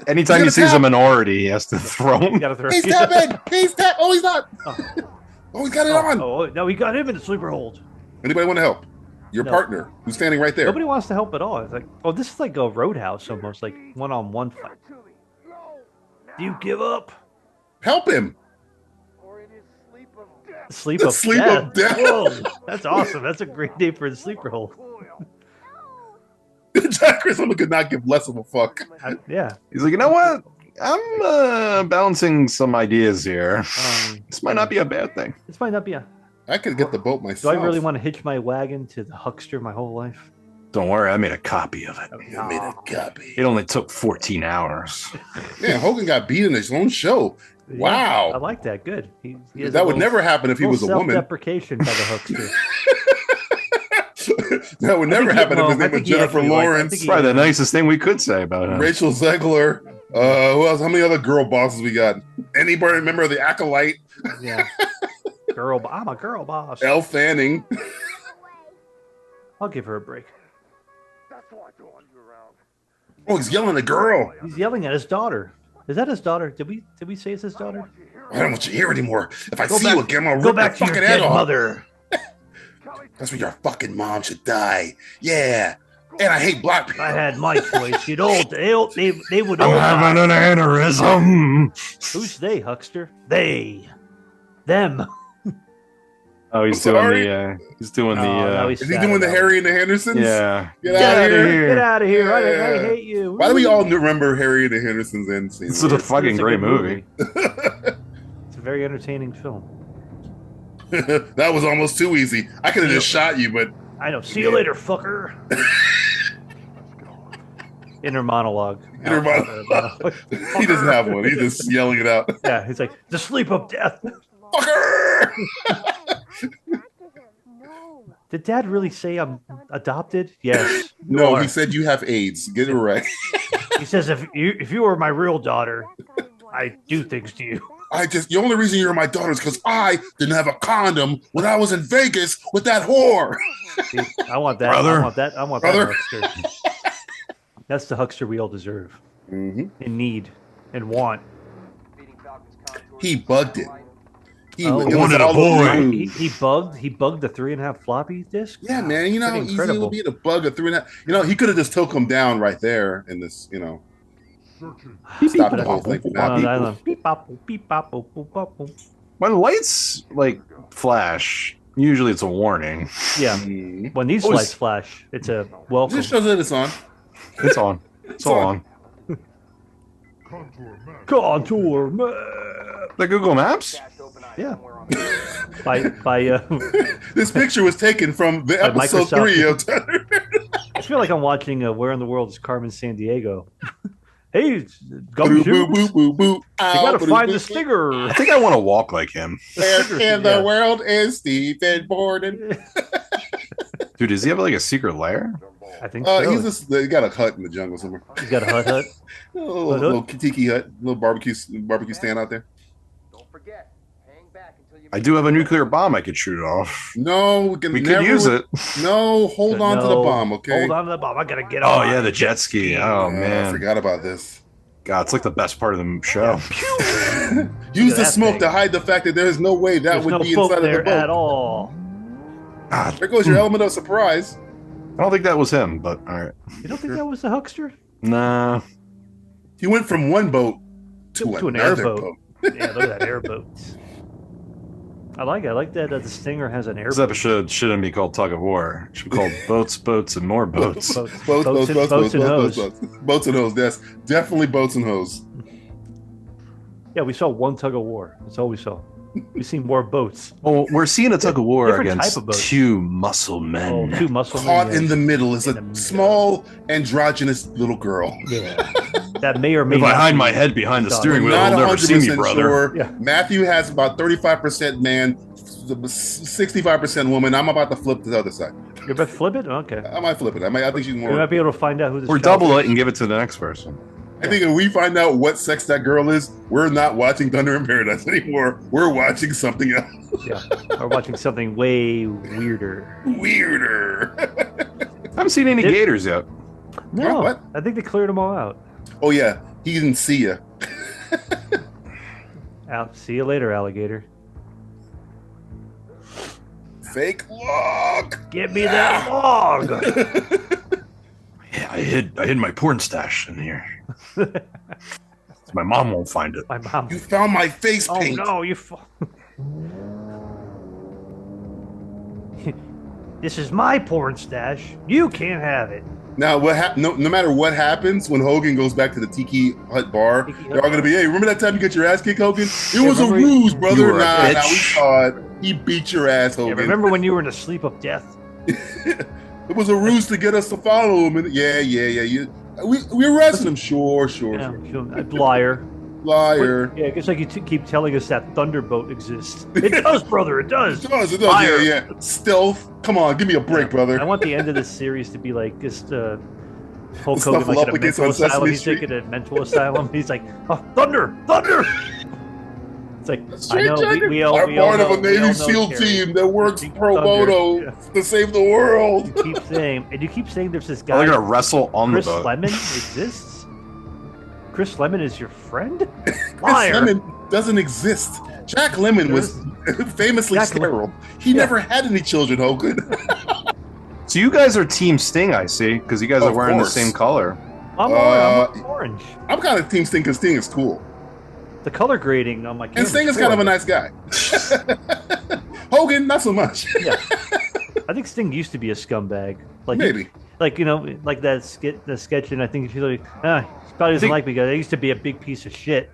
Anytime he sees a minority, he has to throw him. He's tapping. He's tapping. Oh, he's not. Oh, he's got it on. Oh, no, he got him in the sleeper hold. Anybody want to help? Your partner, who's standing right there. Nobody wants to help at all. It's like, this is like a Roadhouse almost, like one-on-one fight. Do you give up? Help him. Sleep of death. Whoa, that's awesome. That's a great name for the sleeper hold. Jack Griswold could not give less of a fuck. Yeah. He's like, you know what? I'm balancing some ideas here. This might not be a bad thing. This might not be a... I could get the boat myself. Do I really want to hitch my wagon to the huckster my whole life? Don't worry, I made a copy of it. You made a copy. It only took 14 hours. Man, Hogan got beat in his own show. Wow. I like that. Good. He that would never happen if he was a woman. Self-deprecation by the huckster. That would never happen if his name was Jennifer Lawrence. Probably the nicest thing we could say about him. Rachel Zegler. Who else? How many other girl bosses we got? Anybody remember the Acolyte? Yeah. I'm a girl boss. Elle Fanning. I'll give her a break. Oh, he's yelling at the girl. He's yelling at his daughter. Is that his daughter? Did we say it's his daughter? I don't want you here anymore. If I see you again, I'll go rip back your to fucking your head dead off. mother. That's where your fucking mom should die. Yeah. And I hate black people. I had my choice. They would all I'm having an aneurysm. Who's they, huckster? They. Them. Oh, he's doing the. Is he doing the Harry and the Hendersons? Yeah. Get out of here! Get out of here! Yeah. I hate you. Why do we all remember Harry and the Hendersons end scene? This is a fucking great movie. It's a very entertaining film. That was almost too easy. I could have just shot you, but I know. See you later, fucker. Inner monologue. He doesn't have one. He's just yelling it out. Yeah, he's like, the sleep of death. Fucker! Did Dad really say I'm adopted? Yes. No, he said you have AIDS. Get it right. He says if you were my real daughter, I'd do things to you. The only reason you're my daughter is because I didn't have a condom when I was in Vegas with that whore. See, I want that. Brother. I want that huckster. That's the huckster we all deserve. Mm-hmm. And need and want. He bugged it. He bugged the 3.5 floppy disk. Yeah, man. You know how easy it would be to bug a 3.5. You know, he could have just took him down right there in this. You know, stop the whole thing. When lights like flash, usually it's a warning. Yeah. When these lights flash, it's a welcome. This shows that it's on. It's on. It's all on. Contour map. The Google Maps? Yeah. by This picture was taken from the episode 3 of I feel like I'm watching Where in the World is Carmen Sandiego. Hey, gumshoes. You gotta find the stinger. I think I want to walk like him. Where in the world is Stephen Borden? Dude, does he have like a secret lair? I think so. He got a hut in the jungle somewhere. He's got a hut. a little tiki hut, little barbecue stand out there. I do have a nuclear bomb I could shoot off. No, we could use it. No, hold on to the bomb, okay? Hold on to the bomb. I gotta get on. Oh yeah, the jet ski. Oh man, I forgot about this. God, it's like the best part of the show. Use the smoke to hide the fact that there's no way that would be inside of the boat at all. God. There goes your element of surprise. I don't think that was him, but all right. You don't think that was the huckster? Nah. He went from one boat to an airboat. Yeah, look at that airboat. I like it. I like that the Stinger has an airboat. This episode shouldn't be called Tug of War. It should be called Boats, Boats, and More Boats. Boats and hose. Yes, definitely boats and hose. Yeah, we saw one Tug of War. That's all we saw. We've seen more boats. Well, we're seeing a tug of war against two muscle men. Two muscle men. Caught in the middle is a small, androgynous little girl. Yeah. That may or may not. If I hide my head behind the steering wheel, they'll never see me, brother. Sure. Yeah. Matthew has about 35% man, 65% woman. I'm about to flip to the other side. You're about to flip it? Okay. I might flip it. I think she's more. We might be able to find out who this Or double it and give it to the next person. I think if we find out what sex that girl is, we're not watching Thunder in Paradise anymore. We're watching something else. Yeah, we're watching something way weirder. I haven't seen any gators yet. No, what? I think they cleared them all out. Oh yeah, he didn't see you. See you later, alligator. Fake log. Give me that log. Yeah, I hid my porn stash in here. My mom won't find it. My mom. You found my face paint. Oh no, you. This is my porn stash. You can't have it. Now, no matter what happens when Hogan goes back to the Tiki Hut bar, they're all gonna be, hey, remember that time you got your ass kicked, Hogan? It was a ruse, brother. Nah, we saw it. He beat your ass, Hogan. Yeah, remember when you were in the sleep of death? It was a ruse to get us to follow him. And we arrested him. Sure. Yeah, liar. Yeah, it's like you keep telling us that Thunderboat exists. It does, brother. It does. It does. Yeah. Stealth. Come on, give me a break, brother. I want the end of this series to be like just Hulk Hogan like in a mental asylum. He's taking a mental asylum. He's like, oh, thunder. It's like, I know we all part of a Navy SEAL team that works pro bono to save the world. You keep saying there's this guy. They're gonna wrestle on the boat. Chris Lemon exists. Chris Lemon is your friend? Chris Lemon doesn't exist. Jack Lemmon was famously sterile. He never had any children, Hogan. So you guys are Team Sting, I see, because you guys are wearing the same color. I'm orange. I'm kind of Team Sting because Sting is cool. The color grading on my camera. And Sting is kind of a nice guy. Hogan, not so much. Yeah. I think Sting used to be a scumbag. Like Maybe. Like, like the sketch, and I think he's like, he probably doesn't like me because I used to be a big piece of shit.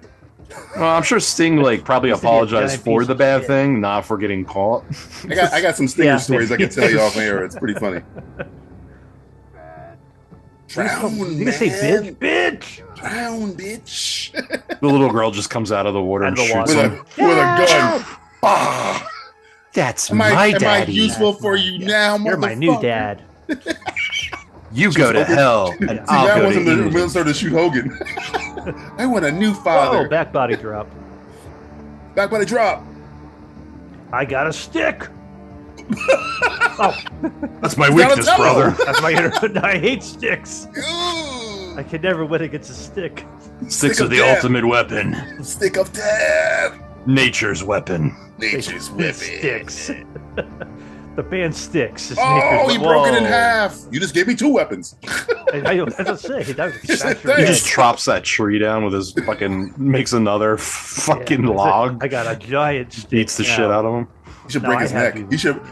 Well, I'm sure Sting probably apologized for the bad thing, not for getting caught. I got some Stinger stories I can tell you off air. It's pretty funny. Drown, man. You can say bitch. Drown, bitch. The little girl just comes out of the water and shoots him. With a gun. Oh, that's my daddy. Am I useful for you now, You're my new dad. You go to hell, and I'll go to England. We'll start to shoot Hogan. I want a new father. Oh, back body drop. Back body drop. I got a stick. That's my weakness, brother. That's my I hate sticks. I can never win against a stick. Sticks are the ultimate weapon. Stick of death. Nature's weapon. Nature's weapon. Sticks. The band Sticks. Oh, you broke it in half. You just gave me 2 weapons. I was say he just chops that tree down with his fucking, makes another fucking log. I got a giant stick. Beats the shit out of him. You should break his neck.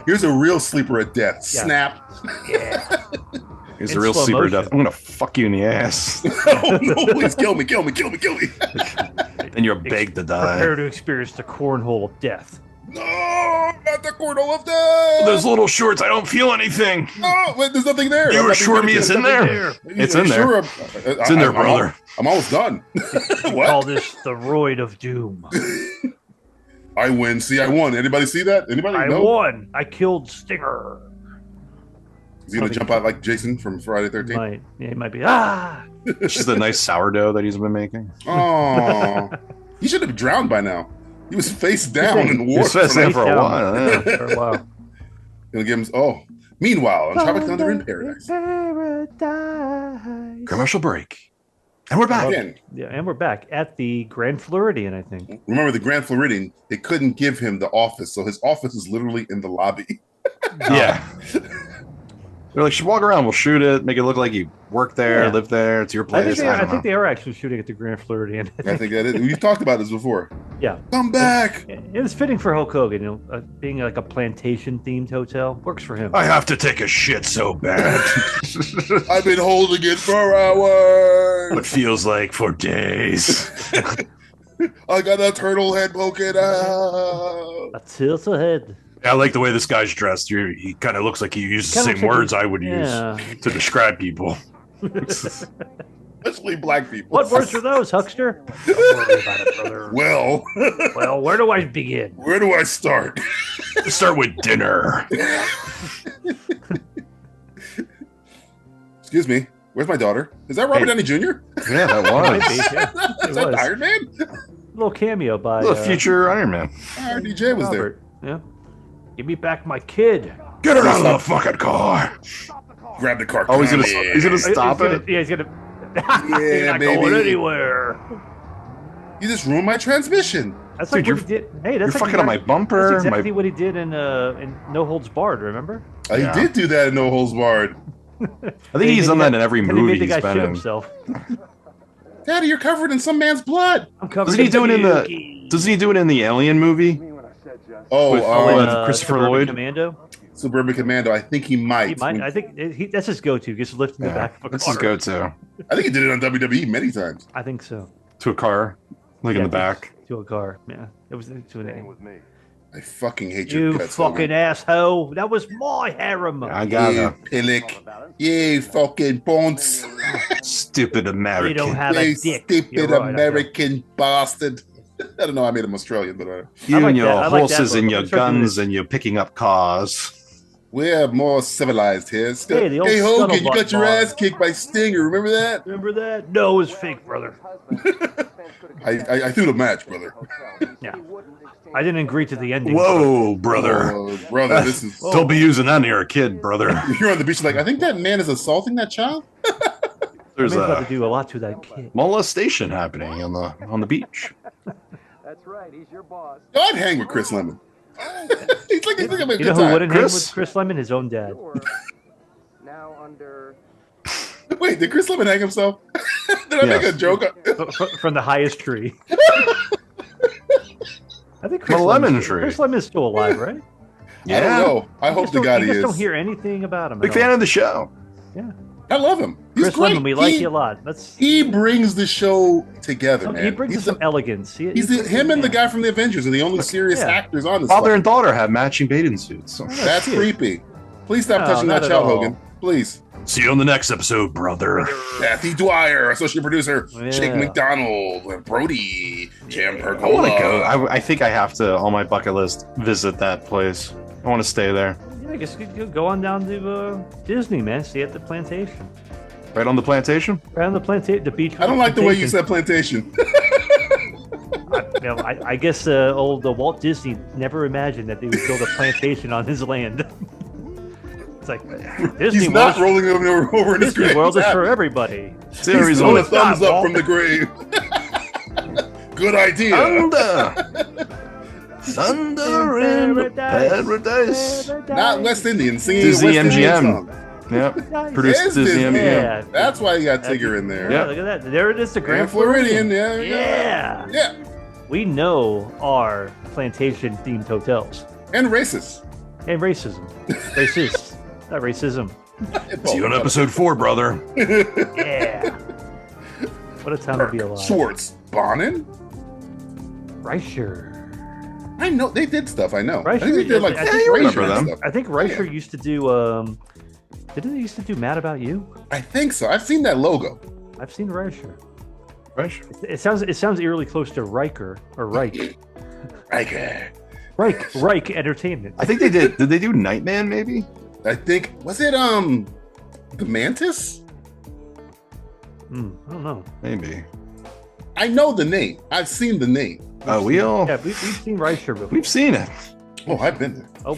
Here's a real sleeper of death. Yeah. Snap. Yeah. Here's a real sleeper of death. I'm gonna fuck you in the ass. Oh no! Please kill me! And you're begged to die. Prepare to experience the cornhole of death. No, not the cornhole of death. Those little shorts. I don't feel anything. No, wait, there's nothing there. You assure me it's in there. It's in there. It's in there, brother. I'm almost done. What? Call this the Roid of Doom. I win. See, I won. Anybody see that? Anybody? I won. I killed Stinger. Is he gonna jump out like Jason from Friday 13th? Yeah, he might be. Ah! It's just a nice sourdough that he's been making. Oh, he should have drowned by now. He was face down in the water. He was face down for a while. Yeah. For a while. Gonna give him. Oh, meanwhile, on Tropic Thunder in Paradise. Commercial break, and we're back. Yeah, and we're back at the Grand Floridian. I think. Remember the Grand Floridian? They couldn't give him the office, so his office is literally in the lobby. Yeah. They're like, walk around, we'll shoot it, make it look like you work there, live there, it's your place. I think they are actually shooting at the Grand Floridian. I think that is. We've talked about this before. Yeah. Come back. It's fitting for Hulk Hogan, being like a plantation-themed hotel. Works for him. I have to take a shit so bad. I've been holding it for hours. What feels like for days. I got a turtle head poking out. A turtle head. I like the way this guy's dressed. He kind of looks like he uses the same words I would use to describe people. Especially black people. What words are those, Huckster? Don't worry about it, brother. Well, where do I begin? Where do I start? Start with dinner. Excuse me. Where's my daughter? Is that Robert Downey Jr.? Yeah, that was. Is that Iron Man? A little cameo by the future Iron Man. RDJ was Robert. There. Yeah. Give me back my kid. Get her out of the fucking car. Grab the car. Oh, he's gonna stop it. He's gonna. Yeah, he's not baby. going anywhere. You just ruined my transmission. That's dude, like what he did. Hey, that's you're fucking on my bumper. That's exactly what he did in No Holds Barred. Remember? He did do that in No Holds Barred. I think he's done that in every movie he's been in. Himself. Daddy, you're covered in some man's blood. I'm covered. Doesn't he do it in the Alien movie? With Christopher Lloyd. Commando. Suburban Commando. I think he might. He might. I think that's his go-to. Just lifting the back of a car. That's his go-to. I think he did it on WWE many times. I think so. To a car, in the back. To a car. Yeah, it was to an A. with me. I fucking hate your You guts, fucking asshole! That was my harem. I got you, pillock. You fucking ponce. Stupid American. You don't have a dick. Stupid American bastard. I don't know. I made him Australian, but you and your horses and your guns and you're picking up cars. We're more civilized here. Hey Hogan, you got your ass kicked by Stinger. Remember that? Remember that? No, it was fake, brother. I threw the match, brother. Yeah. I didn't agree to the ending. Whoa, brother. Brother, this is... Don't be using that near a kid, brother. You're on the beach like, I think that man is assaulting that child. There's about to do a lot to that kid. Molestation happening on the beach. That's right. He's your boss. I'd hang with Chris Lemon. he's like a good You know who wouldn't hang with Chris Lemon? His own dad. Now under... Wait, did Chris Lemon hang himself? Did I make a joke? From the highest tree. I think Chris Lemon tree. Chris Lemon is still alive, right? I don't know. I hope to God he is. You just don't hear anything about him. Big fan of the show. Yeah. I love him. He's Chris Lemon, we like you a lot. He brings the show together, man. He brings some elegance. Him and the guy from the Avengers are the only serious actors on this. Father and daughter have matching bathing suits. That's creepy. Please stop touching that child, Hogan. Please. See you on the next episode, brother. Kathy Dwyer, associate producer, Jake McDonald, Brody, Jam Pergola. I think I have to, on my bucket list, visit that place. I want to stay there. Yeah, I guess you could go on down to Disney, man. Stay at the plantation. Right on the plantation? Right on the plantation, the beach. I don't like the way you said plantation. I guess old Walt Disney never imagined that they would build a plantation on his land. It's like Disney He's not rolling over in his grave. Disney World is for everybody. He's throwing a thumbs up from the grave. Good idea. Thunder in paradise. Not West Indian singing Disney West Indian MGM. song. Yep. Produced Disney MGM. Yeah. That's why you got Tigger in there. Yeah, look at that. There it is, the Grand Floridian. Yeah. We know our plantation-themed hotels. And racist. And racism. Racist. Not racism. See you on episode 4, brother. Yeah. What a time to be alive. Schwartz. Bonin? Reicher. I know. They did stuff, I know. Reicher, I think they did like you remember them. Stuff. I think Reicher used to do, didn't they used to do Mad About You? I think so. I've seen that logo. I've seen Reicher. Reicher? It sounds eerily close to Riker or Reich. Riker. Reich Entertainment. I think they did. Did they do Nightman? Maybe. I think was it the Mantis? I don't know. Maybe. I know the name. I've seen the name. We all. Yeah, we've seen Reicher before. We've seen it. Oh, I've been there. Oh.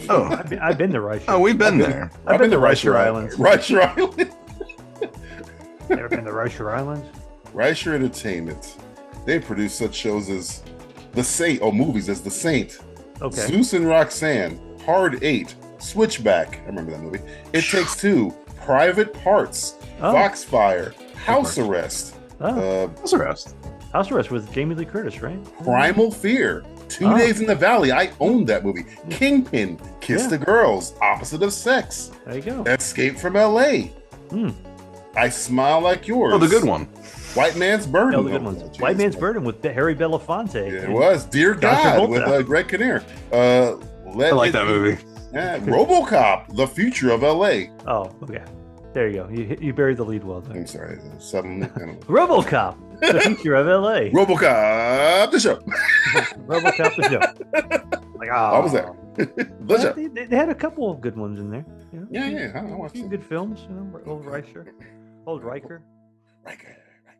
I've been to Reicher. Oh, we've been there. I've been to Reicher Island. Reicher Island. Never been to Reicher Island. Reicher Entertainment. They produce such shows as The Saint, movies as The Saint. Okay. Zeus and Roxanne, Hard 8, Switchback. I remember that movie. It Takes Two, Private Parts, Foxfire, House Arrest. House Arrest. House Arrest with Jamie Lee Curtis, right? Primal Fear, 2 Days in the Valley. I owned that movie. Kingpin, Kiss the Girls, Opposite of Sex. There you go. Escape from L.A. I Smile Like Yours. Oh, the good one. White Man's Burden. No, the good ones. White Man's Burden with Harry Belafonte. Yeah, it was. Dear God with Greg Kinnear. I like that movie. RoboCop, The Future of L.A. Oh, okay. There you go. You buried the lead well there. I'm sorry. Suddenly. RoboCop, The Future of L.A. RoboCop, the show. RoboCop, the show. Like, I was there. The show. They had a couple of good ones in there. Yeah. I watched good films. Old Reicher. Riker.